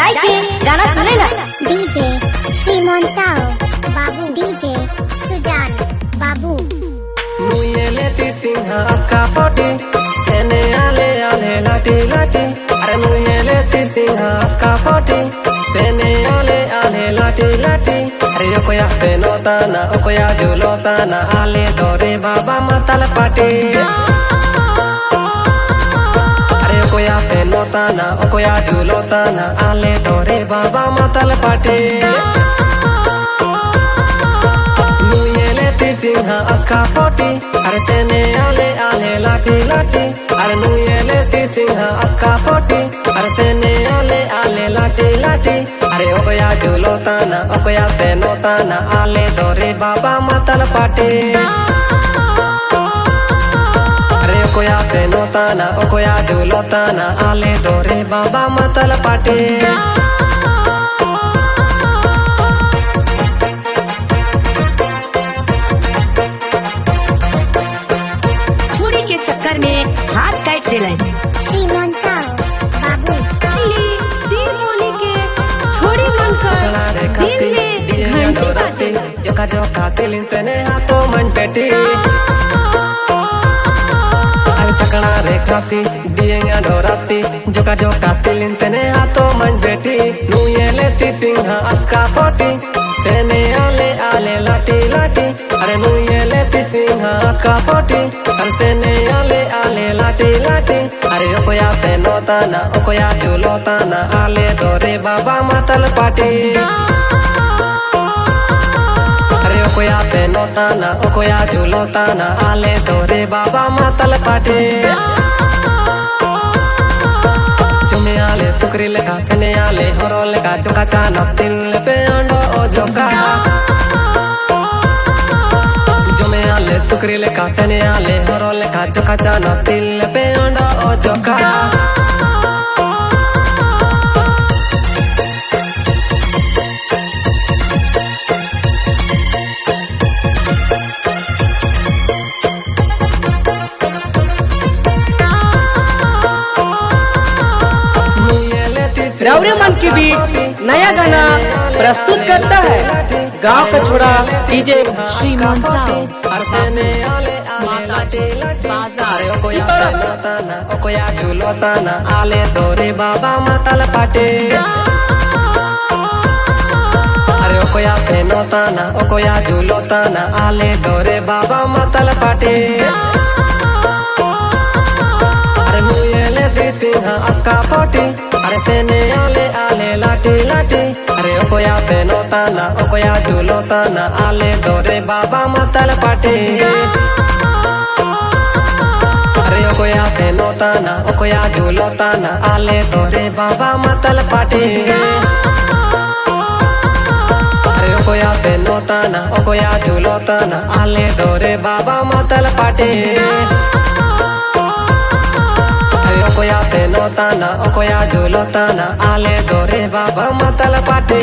जाए के गाना सुने ना। डीजे श्रीमंताओ बाबू, डीजे सुजान बाबू। मुयेलेती सिंहा अक्का पोटी सेने आले आले लाटी लाटी। अरे मुयेलेती सिंहा अक्का पोटी सेने आले आले लाटी लाटी। अरे ओकोया पेनोताना ओकोया जुलोताना आले डोरे बाबा मतल पाटी। अरे ओकोया पेनोताना ओकोया जुलोताना आले डोरे बाबा मतल पाटी। सिंहा अक्का पोटी अरे तेने आले आले लाटी लाटी। अरे नुयेलेती सिंहा अक्का पोटी अरे तेने आले आले लाटी लाटी। अरे ओकोया जुलोताना ओकोया तेनोताना आले डोरे बाबा मतल पाटी। अरे ओकोया तेनोताना ओकोया जुलोताना आले डोरे बाबा मतल पाटी। चक्कर में हाथ काट दिला। श्रीमंताओ बाबू। छोड़ी मन कर दिल में घंटी बाजे। जोका जोका तिलिन तेने हाथों मन पेटी। अरे चकना रे खाती दिएंगा डोराती। जोका जोका तिलिन तेने हाथों मन पेटी। नुयेलेती सिंहा अक्का पोटी तेने आले आले लाटी लाटी। अरे नुयेलेती सिंहा अक्का पोटी अरे तेने आले आले लाटी लाटी। अरे ओकोया तेनोताना ओकोया जुलोताना आले डोरे बाबा मतल पाटी। अरे ओकोया तेनोताना ओकोया जुलोताना आले डोरे बाबा मतल पाटी। चुमे आले तुकरी लेका सेने आले हरो लेका जोका चाना तिल पे अंडो ओ जोका। जुमे आले तुकरी लेका सेने आले हरो लेका जोका चाना तिल पे अंडो ओ जोका। रौरे मन के बीच नया गाना प्रस्तुत करता है गांव का छोड़ा डीजे श्रीमंताओ। ओकोया जुलोताना आले डोरे बाबा मतल पाटे। अरे ओकोया पेनोताना ओकोया जुलोताना आले डोरे बाबा मतल पाटे। अरे मुयेलेती सिंहा अक्का पोटी अरे तेने आले आले लाटी लाटी। अरे ओकोया पेनोताना ओकोया जुलोताना आले डोरे बाबा मतल पाटी। अरे ओकोया पेनोताना ओकोया जुलोताना आले डोरे बाबा मतल पाटी। अरे ओकोया पेनोताना ओकोया जुलोताना आले डोरे बाबा मतल पाटी। ओकोया तेनोताना ओकोया जुलोताना आले डोरे बाबा मतल पाटी।